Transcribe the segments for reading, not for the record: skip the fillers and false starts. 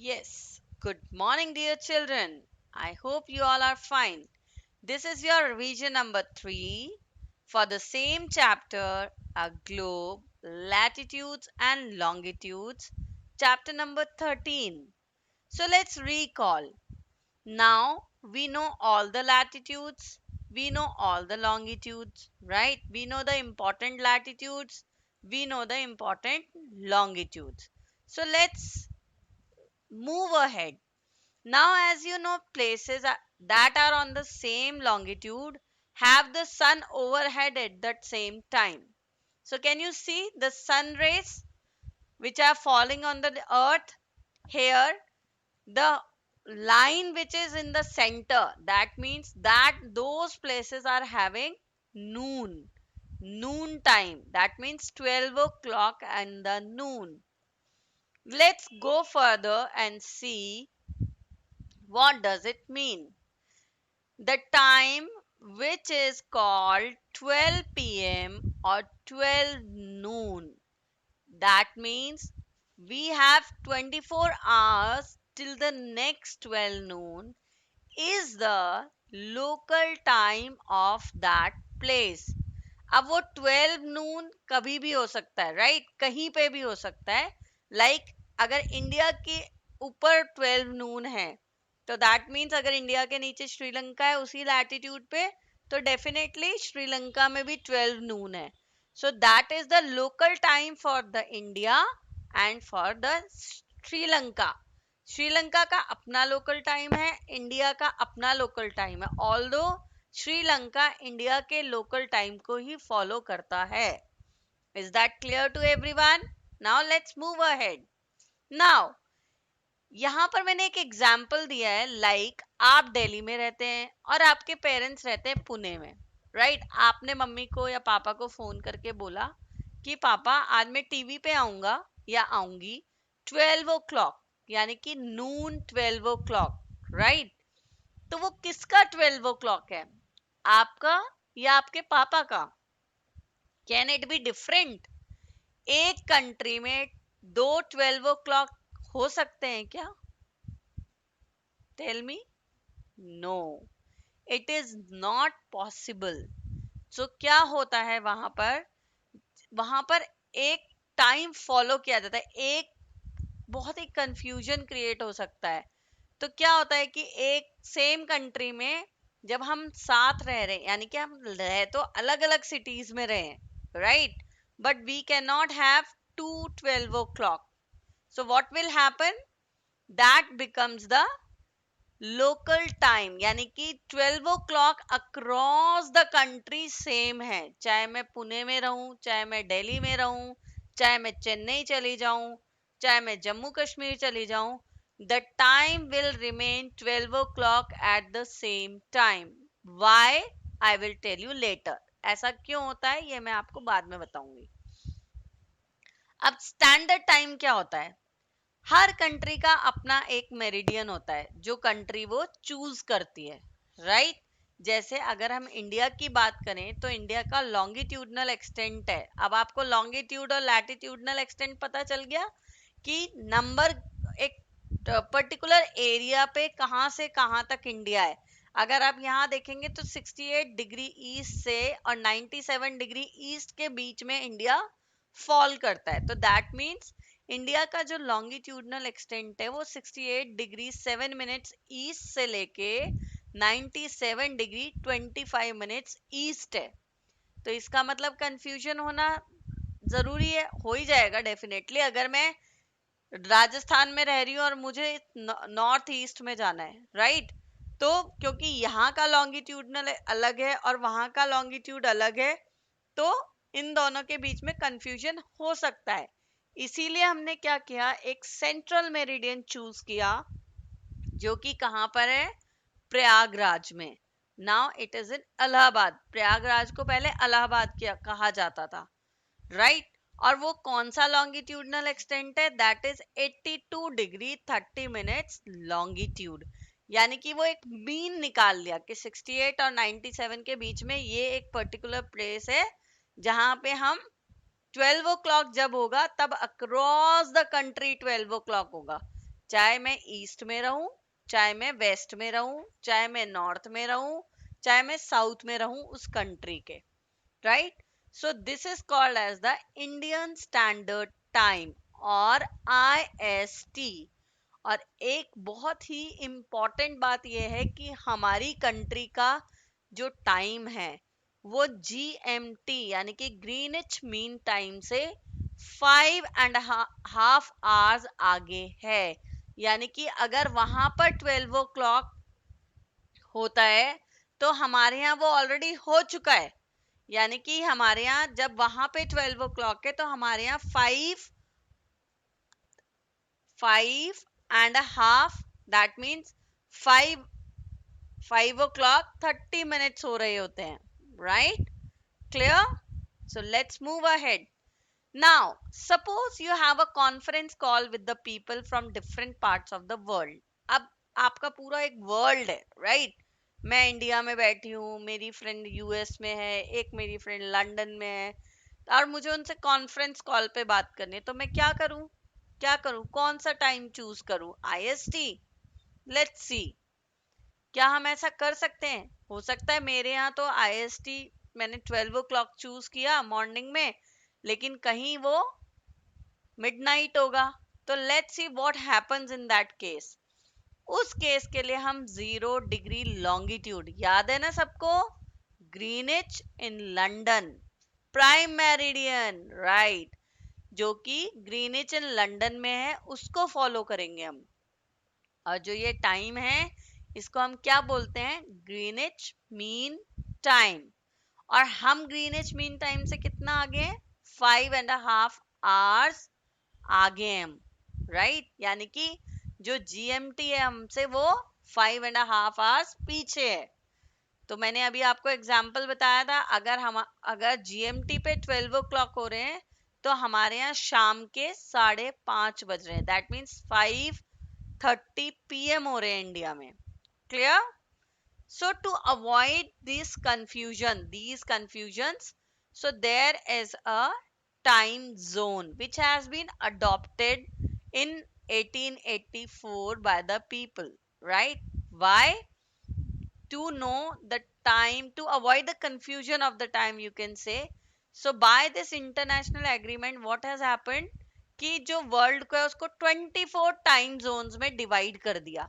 Yes, good morning, dear children. I hope you all are fine. This is your revision number 3 for the same chapter, a globe, latitudes and longitudes, chapter number 13. So let's recall. Now we know all the latitudes, we know all the longitudes, right? We know the important latitudes, we know the important longitudes. So let's move ahead. Now, as you know, places that are on the same longitude have the sun overhead at that same time. So, can you see the sun rays which are falling on the earth here? The line which is in the center, that means that those places are having noon time. That means 12 o'clock and the noon. Let's go further and see what does it mean. The time which is called 12 p.m. or 12 noon. That means we have 24 hours till the next 12 noon is the local time of that place. अब वो 12 नून कभी भी हो सकता है, right? कहीं पे भी हो सकता है. लाइक अगर इंडिया के ऊपर 12 नून है तो दैट मीन्स अगर इंडिया के नीचे श्रीलंका है उसी लैटिट्यूड पे, तो डेफिनेटली श्रीलंका में भी 12 नून है. So that is the local time for the India and for the Sri Lanka. Sri Lanka का अपना लोकल टाइम है, इंडिया का अपना लोकल टाइम है. ऑल्दो श्रीलंका इंडिया के लोकल टाइम को ही फॉलो करता है. Is that clear to everyone? Now let's move ahead. Now यहाँ पर मैंने एक एग्जाम्पल दिया है. लाइक आप दिल्ली में रहते हैं और आपके पेरेंट्स रहते हैं पुणे में, राइट? आपने मम्मी को या पापा को फोन करके बोला कि पापा आज मैं टीवी पे आऊंगा या आऊंगी 12 o'clock, यानी कि नून 12 o'clock, राइट? तो वो किसका 12 o'clock है, आपका या आपके पापा का? Can it be different? एक कंट्री में दो 12 o'clock हो सकते हैं क्या? Tell me. No, it is not possible. So क्या होता है वहां पर एक टाइम फॉलो किया जाता है. एक बहुत ही कंफ्यूजन क्रिएट हो सकता है. तो क्या होता है कि एक सेम कंट्री में जब हम साथ रह रहे हैं, यानी कि हम रह तो अलग अलग सिटीज में रहे हैं, right? But we can not have to 12 o'clock. So what will happen? That becomes the local time, यानी कि 12 o'clock across the country same है. चाहे मैं पुणे में रहूं, चाहे मैं दिल्ली में रहूं, चाहे मैं चेन्नई चली जाऊं, चाहे मैं जम्मू कश्मीर चली जाऊं, the time will remain 12 o'clock at the same time. Why? I will tell you later. ऐसा क्यों होता है ये मैं आपको बाद में बताऊंगी. अब स्टैंडर्ड टाइम क्या होता है? हर कंट्री का अपना एक मेरिडियन होता है जो कंट्री वो चूज करती है, राइट? जैसे अगर हम इंडिया की बात करें तो इंडिया का लॉन्गिट्यूडनल एक्सटेंट है. अब आपको लॉन्गिट्यूड और लैटिट्यूडनल एक्सटेंट पता चल गया कि नंबर एक पर्टिकुलर एरिया पे कहाँ से कहाँ तक इंडिया है. अगर आप यहाँ देखेंगे तो 68 डिग्री ईस्ट से और 97 डिग्री ईस्ट के बीच में इंडिया फॉल करता है. तो दैट मीन्स इंडिया का जो लॉन्गिट्यूडनल एक्सटेंट है वो 68 डिग्री 7 मिनट्स ईस्ट से लेके 97 डिग्री 25 मिनट्स ईस्ट है. तो इसका मतलब कंफ्यूजन होना जरूरी है, हो ही जाएगा डेफिनेटली. अगर मैं राजस्थान में रह रही हूँ और मुझे नॉर्थ ईस्ट में जाना है, राइट? तो क्योंकि यहाँ का लॉन्गिट्यूडनल अलग है और वहां का लॉन्गिट्यूड अलग है, तो इन दोनों के बीच में कंफ्यूजन हो सकता है. इसीलिए हमने क्या किया, एक सेंट्रल मेरिडियन चूज किया जो कि कहाँ पर है? प्रयागराज में. Now it is in Allahabad. Prayagraj को पहले इलाहाबाद किया कहा जाता था, राइट? और वो कौन सा लॉन्गिट्यूडनल एक्सटेंट है? That is 82 degree 30 minutes longitude. यानी कि वो एक मीन निकाल लिया कि 68 और 97 के बीच में ये एक पर्टिकुलर प्लेस है जहां पे हम 12 o'clock जब होगा तब अक्रॉस द कंट्री 12 o'clock होगा. चाहे मैं ईस्ट में रहूं, चाहे मैं वेस्ट में रहूं, चाहे मैं नॉर्थ में रहूं, चाहे मैं साउथ में रहूं उस कंट्री के, right? So this is called as the Indian standard time और IST। और एक बहुत ही इम्पॉर्टेंट बात यह है कि हमारी कंट्री का जो टाइम है वो GMT यानी कि ग्रीनिच मीन टाइम से 5.5 आवर्स आगे है। यानी कि अगर वहां पर 12 o'clock होता है तो हमारे यहाँ वो ऑलरेडी हो चुका है। यानी कि हमारे यहाँ जब वहां पे 12 o'clock है तो हमारे यहाँ 5.5, दैट मीन्स 5 o'clock 30 minutes हो रहे होते हैं, right? Clear? So let's move ahead. Now, suppose you have a conference call with the people from different parts of the world. अब आपका पूरा एक वर्ल्ड है, राइट? मैं इंडिया में बैठी हूँ, मेरी फ्रेंड US में है, एक मेरी फ्रेंड लंदन में है, और मुझे उनसे कॉन्फ्रेंस कॉल पे बात करनी है। तो मैं क्या करूँ? क्या करूँ? कौन सा टाइम चूज करूँ? IST? लेट्स सी, क्या हम ऐसा कर सकते हैं? हो सकता है मेरे यहाँ तो IST मैंने 12 o'clock चूज किया मॉर्निंग में, लेकिन कहीं वो मिडनाइट होगा। तो let's see what happens in that case. उस केस के लिए हम 0 डिग्री लॉन्गिट्यूड, याद है ना सबको? Greenwich in London, prime meridian, right, जो कि ग्रीनिच इन लंदन में है, उसको फॉलो करेंगे हम। और जो ये टाइम है इसको हम क्या बोलते हैं? Greenwich mean time. और हम ग्रीनिच मीन टाइम से कितना आगे हैं? 5.5 आवर्स आगे हैं हम, राइट? यानी कि जो GMT है हमसे वो 5.5 आवर्स पीछे है। तो मैंने अभी आपको एग्जाम्पल बताया था, अगर GMT पे 12 o'clock हो रहे हैं तो हमारे यहाँ शाम के 5:30 बज रहे हैं, दैट मीन्स 5:30 PM हो रहे हैं इंडिया में। Clear? So to avoid these confusions, so there is a time zone which has been adopted in 1884 by the people, right? Why? To know the time, to avoid the confusion of the time, you can say. So by this international agreement, what has happened कि जो world को है उसको 24 time zones में divide कर दिया।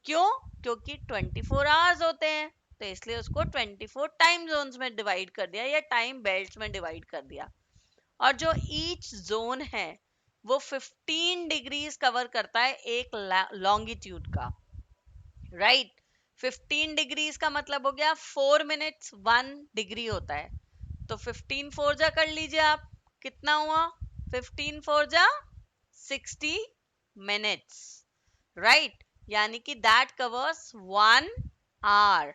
क्यों? क्योंकि 24 आवर्स होते हैं, तो इसलिए उसको 24 टाइम जोन्स में डिवाइड कर दिया या टाइम बेल्ट्स में डिवाइड कर दिया। और जो ईच जोन है वो 15 डिग्रीज कवर करता है एक लॉन्गिट्यूड का, राइट? 15 डिग्रीज का मतलब हो गया 4 मिनट्स 1 डिग्री होता है। तो 15 4 जा कर लीजिए आप, कितना हुआ? 15 4 जा 60 मिनट्स, राइट? यानी कि that covers 1 hour.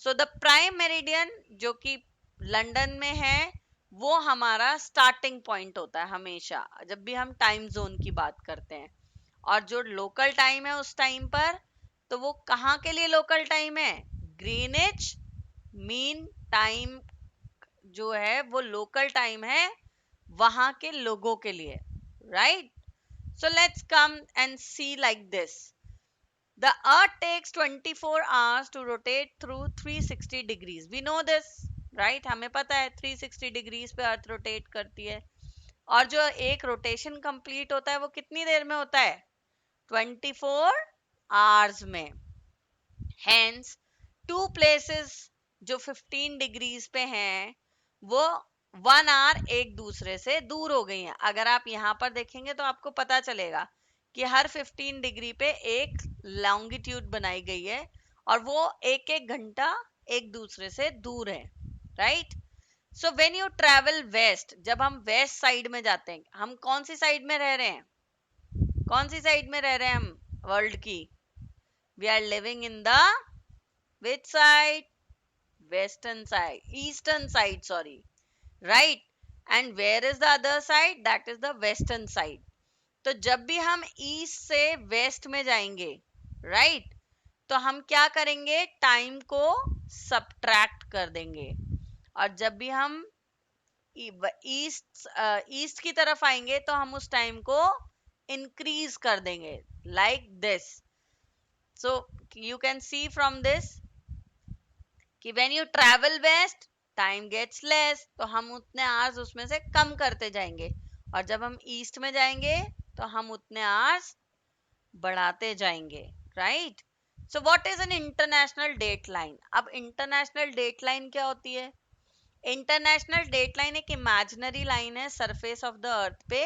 So the prime meridian जो कि लंदन में है वो हमारा स्टार्टिंग पॉइंट होता है हमेशा जब भी हम टाइम जोन की बात करते हैं। और जो लोकल टाइम है उस टाइम पर, तो वो कहाँ के लिए लोकल टाइम है? ग्रीनिच मीन टाइम जो है वो लोकल टाइम है वहां के लोगों के लिए, right? So let's come and see like this. The earth takes 24 hours to rotate through 360 degrees. We know this, right? हमें पता है 360 डिग्रीज पे अर्थ रोटेट करती है। और जो एक रोटेशन कंप्लीट होता है वो कितनी देर में होता है? 24 आवर्स में। Hence, two places जो 15 डिग्रीज पे हैं वो 1 आवर एक दूसरे से दूर हो गई हैं। अगर आप यहाँ पर देखेंगे तो आपको पता चलेगा कि हर 15 डिग्री पे एक लॉन्गिट्यूड बनाई गई है और वो एक एक घंटा एक दूसरे से दूर है, right? So when you travel west, जब हम वेस्ट साइड में जाते हैं, हम कौन सी साइड में रह रहे हैं? कौन सी साइड में रह रहे हैं हम वर्ल्ड की? We are living in the which side? Western side, eastern side, sorry, right? And where is the other side? That is the western side. तो जब भी हम ईस्ट से वेस्ट में जाएंगे, राइट, तो हम क्या करेंगे? टाइम को सब्ट्रैक्ट कर देंगे। और जब भी हम ईस्ट ईस्ट की तरफ आएंगे तो हम उस टाइम को इंक्रीज कर देंगे like this. So you can see from this कि when you travel west time gets less, तो हम उतने आवर्स उसमें से कम करते जाएंगे, और जब हम ईस्ट में जाएंगे तो हम उतने आवर्स बढ़ाते जाएंगे. Right. So what is an international date line? अब इंटरनेशनल डेट लाइन क्या होती है? इंटरनेशनल डेट लाइन एक इमेजिनरी लाइन है सरफेस ऑफ द अर्थ पे,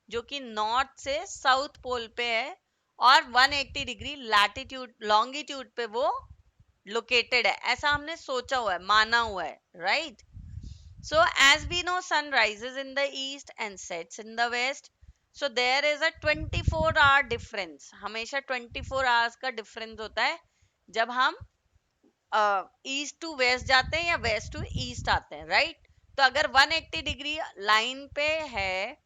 जो कि नॉर्थ से साउथ पोल पे है, और 180 डिग्री लैटिट्यूड लॉन्गिट्यूड पे वो लोकेटेड है. ऐसा हमने सोचा हुआ है, माना हुआ है. Right. So as we know, sun rises in the east and sets in the west. So there is a 24-hour difference. हमेशा 24 hours का difference होता है जब हम ईस्ट टू वेस्ट जाते हैं या वेस्ट टू ईस्ट आते हैं. राइट. तो अगर 180 डिग्री लाइन पे है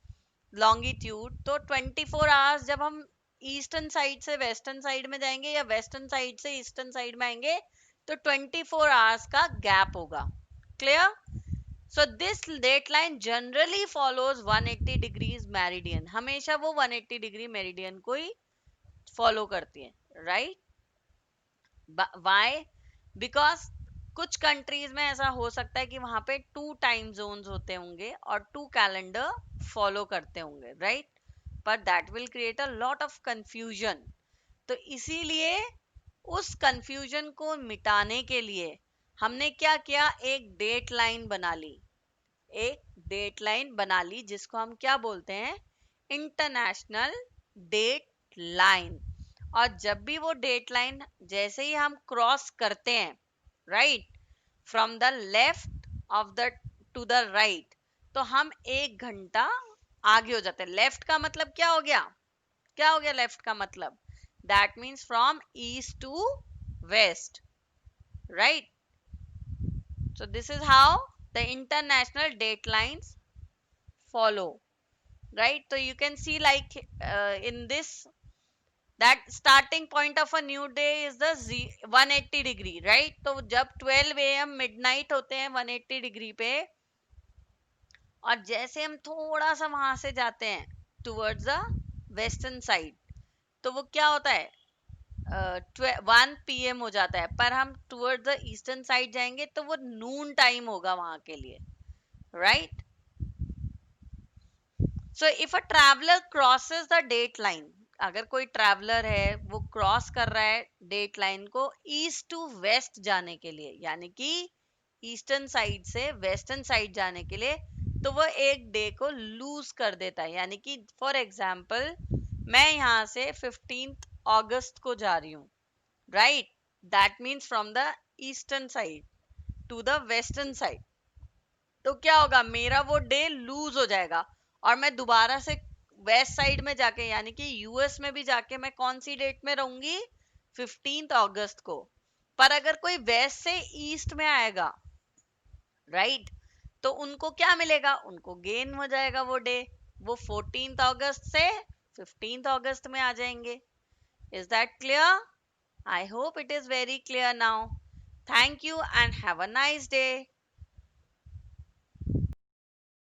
लॉन्गिट्यूड, तो 24 आवर्स जब हम ईस्टर्न साइड से वेस्टर्न साइड में जाएंगे या वेस्टर्न साइड से ईस्टर्न साइड में आएंगे, तो 24 आवर्स का गैप होगा. Clear? So this date line generally follows 180 degrees meridian. हमेशा वो 180 डिग्री मेरिडियन को ही फॉलो करती है. राइट. Why? Because कुछ कंट्रीज में ऐसा हो सकता है कि वहां पे 2 टाइम जोन्स होते होंगे और 2 कैलेंडर फॉलो करते होंगे. Right. But that will create a lot of confusion. तो इसीलिए उस कंफ्यूजन को मिटाने के लिए हमने क्या किया, एक डेट लाइन बना ली. एक डेट लाइन बना ली जिसको हम क्या बोलते हैं, इंटरनेशनल डेट लाइन. और जब भी वो डेट लाइन जैसे ही हम क्रॉस करते हैं, right, from the left of the two the right, तो हम 1 घंटा आगे हो जाते हैं. लेफ्ट का मतलब क्या हो गया? क्या हो गया लेफ्ट का मतलब? That means from east to west. Right. So this is how the international date lines follow. Right. So you can see like in this, that starting point of a new day is the 180 degree. Right. तो जब 12 AM midnight होते हैं 180 degree पे, और जैसे हम थोड़ा सा वहां से जाते हैं टूवर्ड्स द वेस्टर्न साइड, तो वो क्या होता है, 1 PM हो जाता है. पर हम टूवर्ड्स द ईस्टर्न साइड जाएंगे तो वो नून टाइम होगा वहां के लिए. Right. So if a traveller crosses the date line, अगर कोई ट्रैवलर है वो क्रॉस कर रहा है डेट लाइन को ईस्ट टू वेस्ट जाने के लिए, यानी कि ईस्टर्न साइड से वेस्टर्न साइड जाने के लिए, तो वो एक डे को लूज कर देता है. यानी कि फॉर एग्जाम्पल मैं यहाँ से 15 अगस्त को जा रही हूँ. Right. That means from the eastern side to the western side, तो क्या होगा, मेरा वो डे लूज हो जाएगा, और मैं दोबारा से वेस्ट साइड में जाके यानी कि यूएस में भी जाके मैं कौन सी डेट में रहूंगी, 15 अगस्त को. पर अगर कोई वेस्ट से ईस्ट में आएगा, राइट, तो उनको क्या मिलेगा, उनको गेन हो जाएगा वो डे, वो 14 अगस्त से 15 अगस्त में आ जाएंगे. Is that clear? I hope it is very clear now. Thank you and have a nice day.